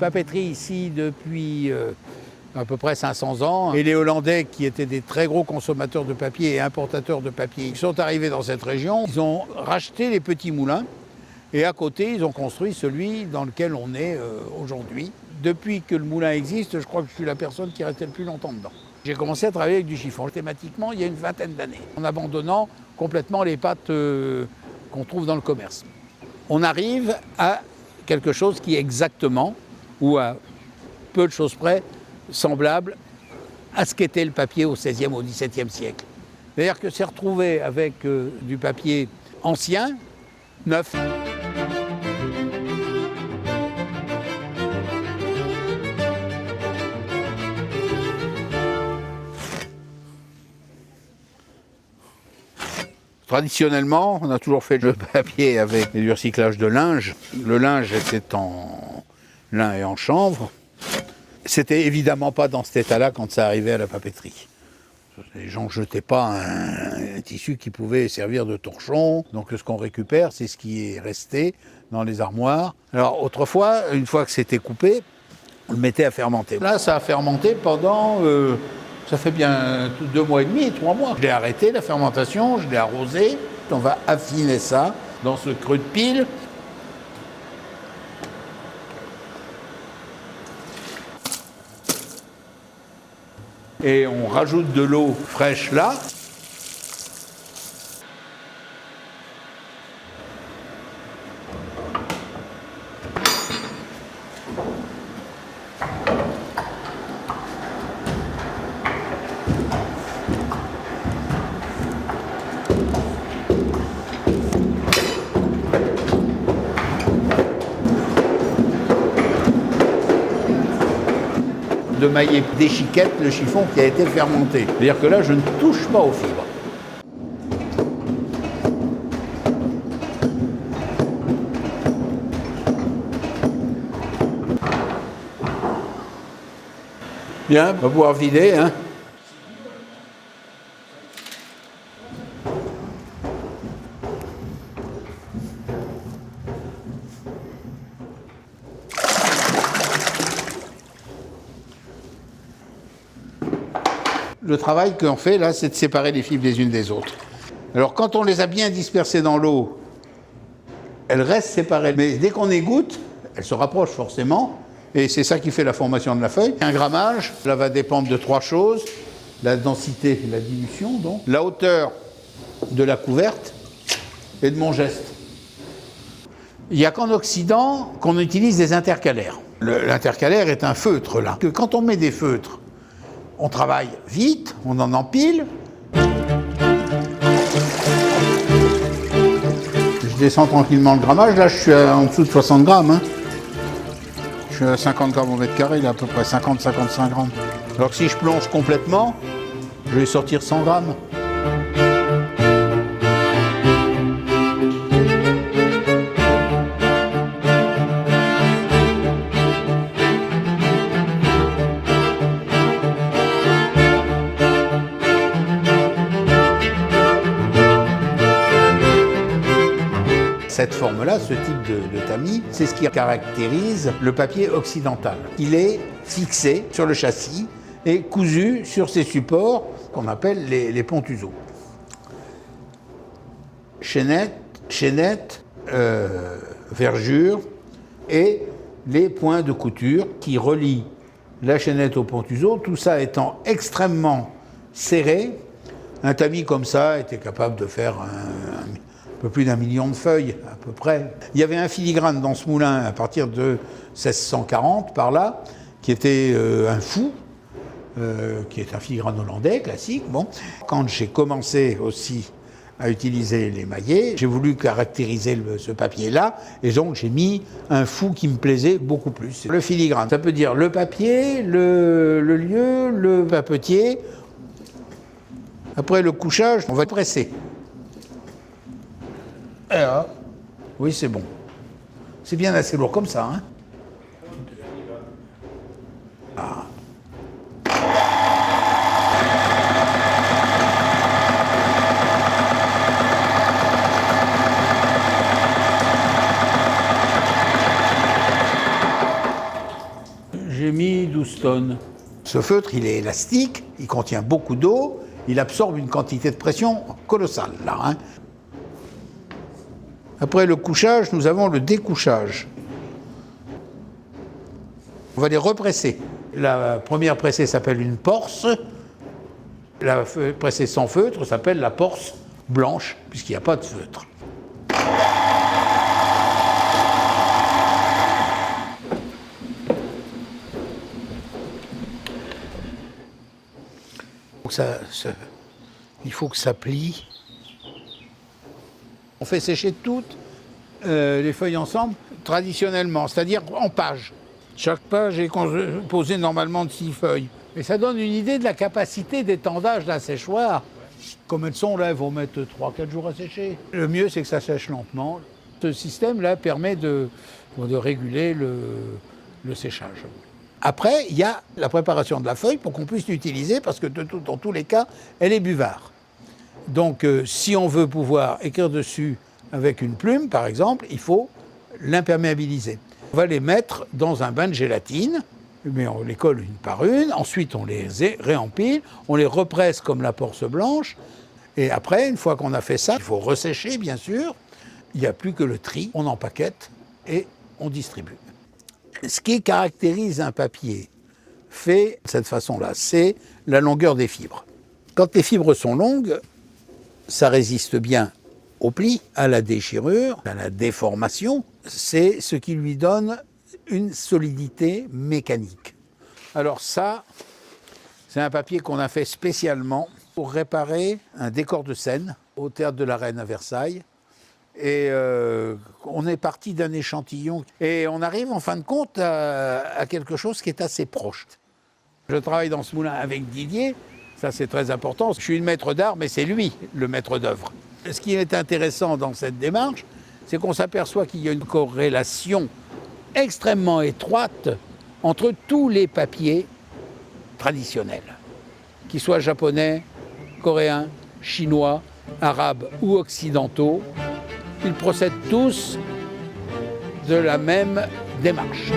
papeterie ici depuis à peu près 500 ans. Et les Hollandais, qui étaient des très gros consommateurs de papier et importateurs de papier, ils sont arrivés dans cette région. Ils ont racheté les petits moulins et à côté, ils ont construit celui dans lequel on est aujourd'hui. Depuis que le moulin existe, je crois que je suis la personne qui est restée le plus longtemps dedans. J'ai commencé à travailler avec du chiffon thématiquement il y a une vingtaine d'années, en abandonnant complètement les pâtes qu'on trouve dans le commerce. On arrive à quelque chose qui est exactement, ou à peu de choses près, semblable à ce qu'était le papier au XVIe, au XVIIe siècle. C'est-à-dire que c'est retrouvé avec du papier ancien, neuf. Traditionnellement, on a toujours fait le papier avec du recyclage de linge. Le linge était en lin et en chanvre. C'était évidemment pas dans cet état-là quand ça arrivait à la papeterie. Les gens ne jetaient pas un tissu qui pouvait servir de torchon. Donc ce qu'on récupère, c'est ce qui est resté dans les armoires. Alors autrefois, une fois que c'était coupé, on le mettait à fermenter. Là, ça a fermenté pendant... ça fait bien 2 mois et demi, 3 mois. Je l'ai arrêté, la fermentation, je l'ai arrosé. On va affiner ça dans ce creux de pile. Et on rajoute de l'eau fraîche là. De mailler d'échiquette le chiffon qui a été fermenté. C'est-à-dire que là, je ne touche pas aux fibres. Bien, on va pouvoir vider. Hein. Le travail qu'on fait là, c'est de séparer les fibres les unes des autres. Alors quand on les a bien dispersées dans l'eau, elles restent séparées. Mais dès qu'on égoutte, elles se rapprochent forcément. Et c'est ça qui fait la formation de la feuille. Un grammage, là va dépendre de 3 choses. La densité, la dilution, donc. La hauteur de la couverte et de mon geste. Il n'y a qu'en Occident qu'on utilise des intercalaires. L'intercalaire est un feutre là. Que quand on met des feutres, on travaille vite, on en empile. Je descends tranquillement le grammage. Là, je suis en dessous de 60 grammes. Hein. Je suis à 50 grammes au mètre carré, là, à peu près 50-55 grammes. Alors que si je plonge complètement, je vais sortir 100 grammes. Cette forme-là, ce type de tamis, c'est ce qui caractérise le papier occidental. Il est fixé sur le châssis et cousu sur ces supports qu'on appelle les pontuseaux. Chaînette, vergure et les points de couture qui relient la chaînette au pontuseau, tout ça étant extrêmement serré. Un tamis comme ça était capable de faire un peu plus d'1 million de feuilles, à peu près. Il y avait un filigrane dans ce moulin à partir de 1640, par là, qui était un fou, qui est un filigrane hollandais, classique. Bon. Quand j'ai commencé aussi à utiliser les maillets, j'ai voulu caractériser ce papier-là, et donc j'ai mis un fou qui me plaisait beaucoup plus. Le filigrane, ça peut dire le papier, le lieu, le papetier. Après le couchage, on va presser. Alors, oui, c'est bon. C'est bien assez lourd comme ça, hein. Ah. Stone. Ce feutre, il est élastique, il contient beaucoup d'eau, il absorbe une quantité de pression colossale, là. Hein. Après le couchage, nous avons le découchage. On va les represser. La première pressée s'appelle une porce. La pressée sans feutre s'appelle la porce blanche, puisqu'il n'y a pas de feutre. Il faut que ça plie. On fait sécher toutes les feuilles ensemble traditionnellement, c'est-à-dire en pages. Chaque page est composée normalement de 6 feuilles. Et ça donne une idée de la capacité d'étendage d'un séchoir. Comme elles sont là, elles vont mettre 3-4 jours à sécher. Le mieux, c'est que ça sèche lentement. Ce système-là permet de réguler le séchage. Après, il y a la préparation de la feuille pour qu'on puisse l'utiliser, parce que dans tous les cas, elle est buvard. Donc, si on veut pouvoir écrire dessus avec une plume, par exemple, il faut l'imperméabiliser. On va les mettre dans un bain de gélatine, mais on les colle une par une, ensuite on les réempile, on les represse comme la porce blanche, et après, une fois qu'on a fait ça, il faut ressécher, bien sûr, il n'y a plus que le tri, on empaquette et on distribue. Ce qui caractérise un papier fait de cette façon-là, c'est la longueur des fibres. Quand les fibres sont longues, ça résiste bien au pli, à la déchirure, à la déformation. C'est ce qui lui donne une solidité mécanique. Alors ça, c'est un papier qu'on a fait spécialement pour réparer un décor de scène au Théâtre de la Reine à Versailles. Et on est parti d'un échantillon et on arrive en fin de compte à quelque chose qui est assez proche. Je travaille dans ce moulin avec Didier, ça c'est très important. Je suis le maître d'art, mais c'est lui le maître d'œuvre. Ce qui est intéressant dans cette démarche, c'est qu'on s'aperçoit qu'il y a une corrélation extrêmement étroite entre tous les papiers traditionnels, qu'ils soient japonais, coréens, chinois, arabes ou occidentaux. Ils procèdent tous de la même démarche.